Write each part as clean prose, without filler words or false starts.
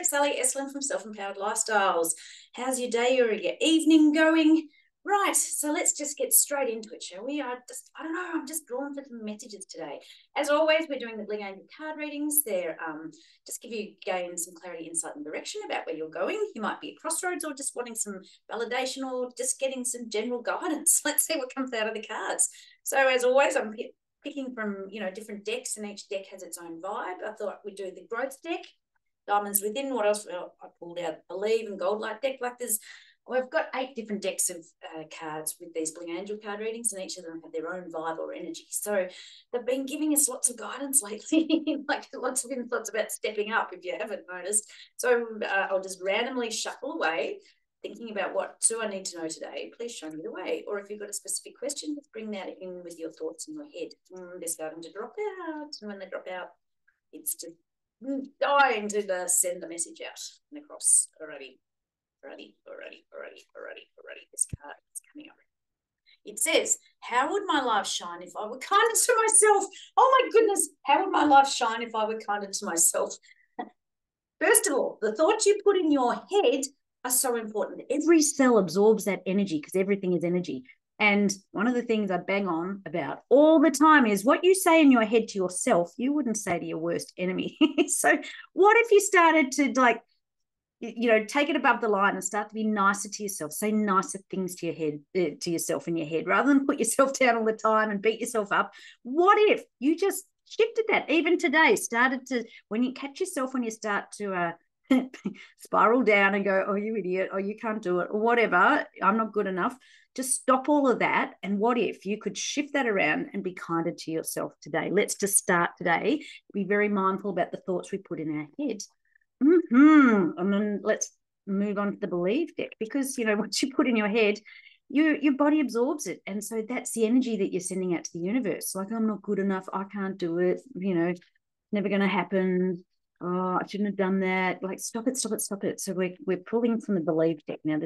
Sally Estlin from Self-Empowered Lifestyles. How's your day or your evening going? Right, so let's just get straight into it, shall we? I don't know, I'm just drawn for some messages today. As always, we're doing the Bling Angel Card readings. They're just gain some clarity, insight, and direction about where you're going. You might be at crossroads or just wanting some validation or just getting some general guidance. Let's see what comes out of the cards. So as always, I'm picking from, different decks, and each deck has its own vibe. I thought we'd do the growth deck, diamonds within. What else? Well, I pulled out Believe and Gold Light deck. We've got 8 different decks of cards with these Bling Angel card readings, and each of them have their own vibe or energy. So they've been giving us lots of guidance lately, like lots of insights about stepping up, if you haven't noticed. So I'll just randomly shuffle away, thinking about what do I need to know today. Please show me the way. Or if you've got a specific question, just bring that in with your thoughts in your head. They're starting to drop out, and when they drop out, it's just dying to send the message out and across already. This card is coming up. It says, how would my life shine if I were kinder to myself? Oh my goodness, how would my life shine if I were kinder to myself? First of all, the thoughts you put in your head are so important. Every cell absorbs that energy because everything is energy. And one of the things I bang on about all the time is what you say in your head to yourself, you wouldn't say to your worst enemy. So what if you started to take it above the line and start to be nicer to yourself, say nicer things to your head, to yourself in your head, rather than put yourself down all the time and beat yourself up. What if you just shifted that even today, when you catch yourself, when you start to spiral down and go, oh, you idiot, oh, you can't do it, or whatever, I'm not good enough, just stop all of that. And what if you could shift that around and be kinder to yourself today? Let's just start today. Be very mindful about the thoughts we put in our head. And then let's move on to the Believe deck, because what you put in your head, your body absorbs it, and so that's the energy that you're sending out to the universe. Like, I'm not good enough, I can't do it, never going to happen. Oh, I shouldn't have done that. Like, stop it. So we're pulling from the Believe deck now.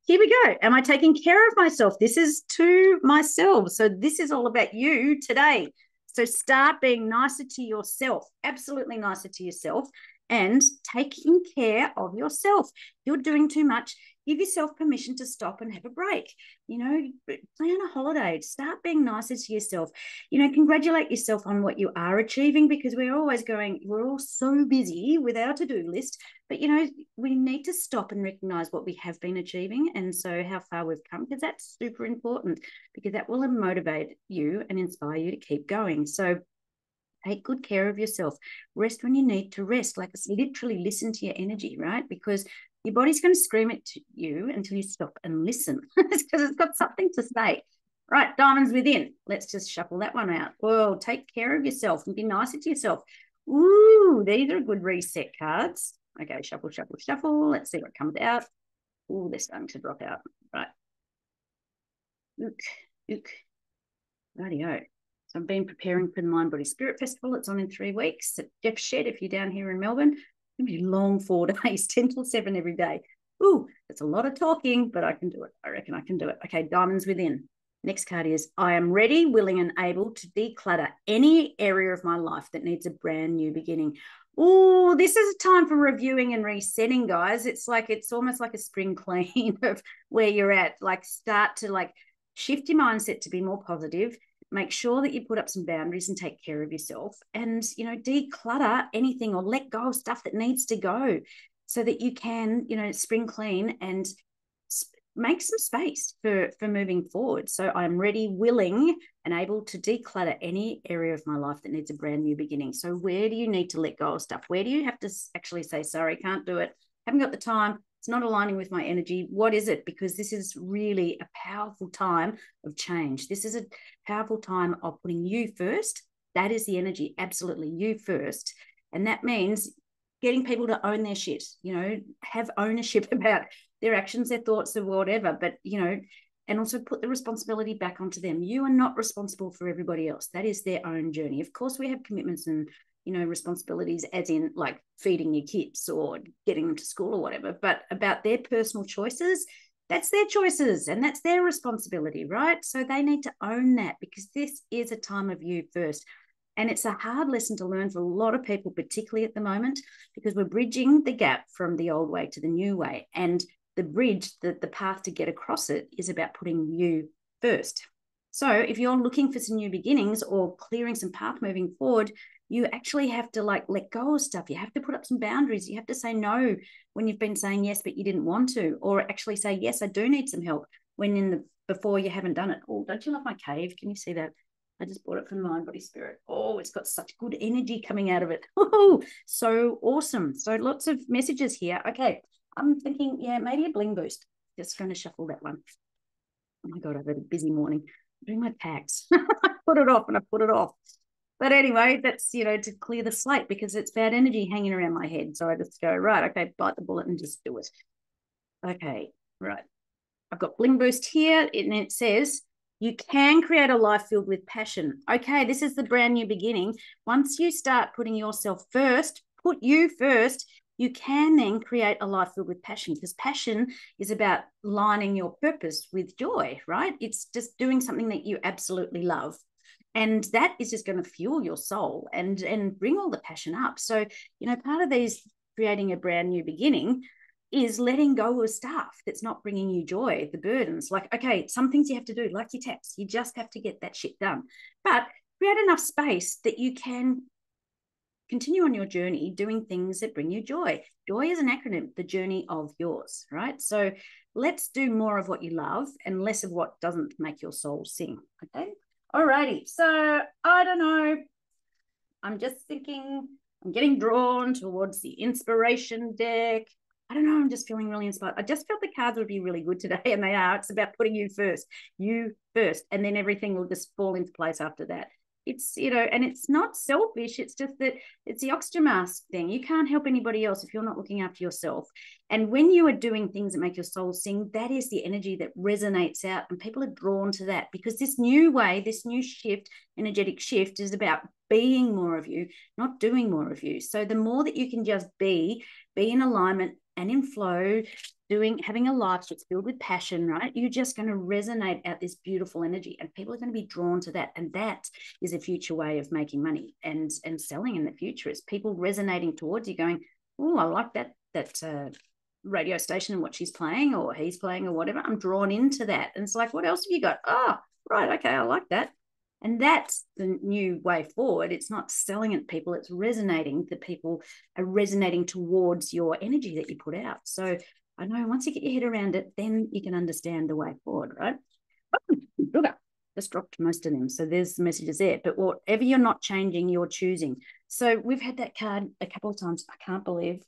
Here we go. Am I taking care of myself? This is to myself. So this is all about you today. So start being nicer to yourself, absolutely nicer to yourself, and taking care of yourself. If you're doing too much, give yourself permission to stop and have a break. Plan a holiday. Start being nicer to yourself. Congratulate yourself on what you are achieving, because we're all so busy with our to-do list. But, we need to stop and recognize what we have been achieving, and so how far we've come, because that's super important, because that will motivate you and inspire you to keep going. So take good care of yourself. Rest when you need to rest. Like, it's literally listen to your energy, right? Because your body's going to scream it to you until you stop and listen, because it's got something to say. Right, diamonds within. Let's just shuffle that one out. Whoa, take care of yourself and be nicer to yourself. Ooh, these are good reset cards. Okay, shuffle. Let's see what comes out. Ooh, they're starting to drop out. Right. Look. Rightio. So I've been preparing for the Mind Body Spirit Festival. It's on in 3 weeks at Jeff's Shed. If you're down here in Melbourne, it's going to be a long 4 days, 10 till 7 every day. Ooh, that's a lot of talking, but I can do it. I reckon I can do it. Okay, diamonds within. Next card is, I am ready, willing, and able to declutter any area of my life that needs a brand new beginning. Oh, this is a time for reviewing and resetting, guys. It's almost like a spring clean of where you're at. Like, start to shift your mindset to be more positive. Make sure that you put up some boundaries and take care of yourself, and, declutter anything or let go of stuff that needs to go, so that you can, spring clean and make some space for moving forward. So I'm ready, willing, and able to declutter any area of my life that needs a brand new beginning. So where do you need to let go of stuff? Where do you have to actually say, sorry, can't do it, haven't got the time, it's not aligning with my energy? What is it? Because this is really a powerful time of change. This is a powerful time of putting you first. That is the energy, absolutely, you first. And that means getting people to own their shit, have ownership about their actions, their thoughts, or whatever, but, and also put the responsibility back onto them. You are not responsible for everybody else. That is their own journey. Of course, we have commitments and, responsibilities, as in like feeding your kids or getting them to school or whatever, but about their personal choices, that's their choices and that's their responsibility, right? So they need to own that, because this is a time of you first. And it's a hard lesson to learn for a lot of people, particularly at the moment, because we're bridging the gap from the old way to the new way. And the bridge, the path to get across it is about putting you first. So if you're looking for some new beginnings or clearing some path moving forward, you actually have to like let go of stuff. You have to put up some boundaries. You have to say no when you've been saying yes, but you didn't want to, or actually say, yes, I do need some help when before you haven't done it. Oh, don't you love my cave? Can you see that? I just bought it from Mind, Body, Spirit. Oh, it's got such good energy coming out of it. Oh, so awesome. So lots of messages here. Okay. I'm thinking, yeah, maybe a bling boost. Just going to shuffle that one. Oh my God, I've had a busy morning. I'm doing my packs. I put it off and I put it off. But anyway, that's, to clear the slate because it's bad energy hanging around my head. So I just go, right, okay, bite the bullet and just do it. Okay, right. I've got Bling Boost here, and it says, you can create a life filled with passion. Okay, this is the brand new beginning. Once you start putting yourself first, put you first, you can then create a life filled with passion, because passion is about lining your purpose with joy, right? It's just doing something that you absolutely love. And that is just going to fuel your soul and bring all the passion up. So, part of these creating a brand new beginning is letting go of stuff that's not bringing you joy, the burdens. Like, okay, some things you have to do, like your tax, you just have to get that shit done. But create enough space that you can continue on your journey doing things that bring you joy. Joy is an acronym, the journey of yours, right? So let's do more of what you love and less of what doesn't make your soul sing, okay? Alrighty, so I don't know. I'm just thinking, I'm getting drawn towards the inspiration deck. I don't know, I'm just feeling really inspired. I just felt the cards would be really good today, and they are. It's about putting you first, and then everything will just fall into place after that. It's, and it's not selfish. It's just that it's the oxygen mask thing. You can't help anybody else if you're not looking after yourself. And when you are doing things that make your soul sing, that is the energy that resonates out, and people are drawn to that, because this new way, this new shift, energetic shift, is about being more of you, not doing more of you. So the more that you can just be in alignment and in flow, having a life that's filled with passion, right? You're just going to resonate out this beautiful energy, and people are going to be drawn to that. And that is a future way of making money and selling in the future, is people resonating towards you, going, oh, I like that radio station and what she's playing or he's playing or whatever. I'm drawn into that. And it's like, what else have you got? Oh, right, okay, I like that. And that's the new way forward. It's not selling at people, it's resonating. The people are resonating towards your energy that you put out. So I know once you get your head around it, then you can understand the way forward, right? Oh, just dropped most of them. So there's the messages there. But whatever you're not changing, you're choosing. So we've had that card a couple of times. I can't believe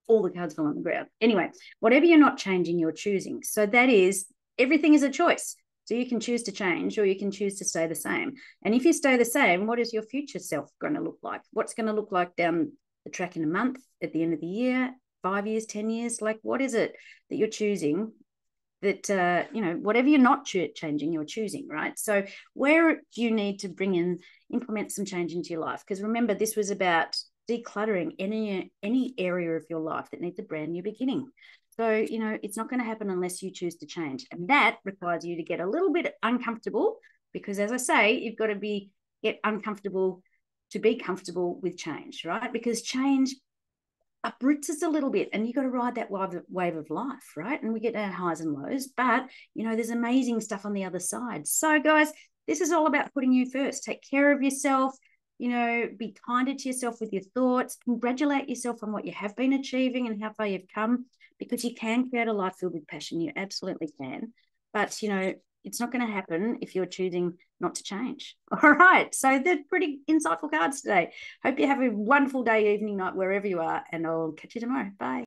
all the cards fell on the ground. Anyway, whatever you're not changing, you're choosing. So that is, everything is a choice. So you can choose to change, or you can choose to stay the same. And if you stay the same, what is your future self going to look like? What's going to look like down the track in a month, at the end of the year, 5 years, 10 years? Like, what is it that you're choosing that, whatever you're not changing, you're choosing, right? So where do you need to implement some change into your life? Because remember, this was about decluttering any area of your life that needs a brand new beginning. So, it's not going to happen unless you choose to change. And that requires you to get a little bit uncomfortable, because as I say, you've got to get uncomfortable to be comfortable with change, right? Because change uproots us a little bit, and you've got to ride that wave of life, right? And we get our highs and lows, but, there's amazing stuff on the other side. So guys, this is all about putting you first. Take care of yourself. Be kinder to yourself with your thoughts. Congratulate yourself on what you have been achieving and how far you've come, because you can create a life filled with passion. You absolutely can. But, it's not going to happen if you're choosing not to change. All right. So they're pretty insightful cards today. Hope you have a wonderful day, evening, night, wherever you are, and I'll catch you tomorrow. Bye.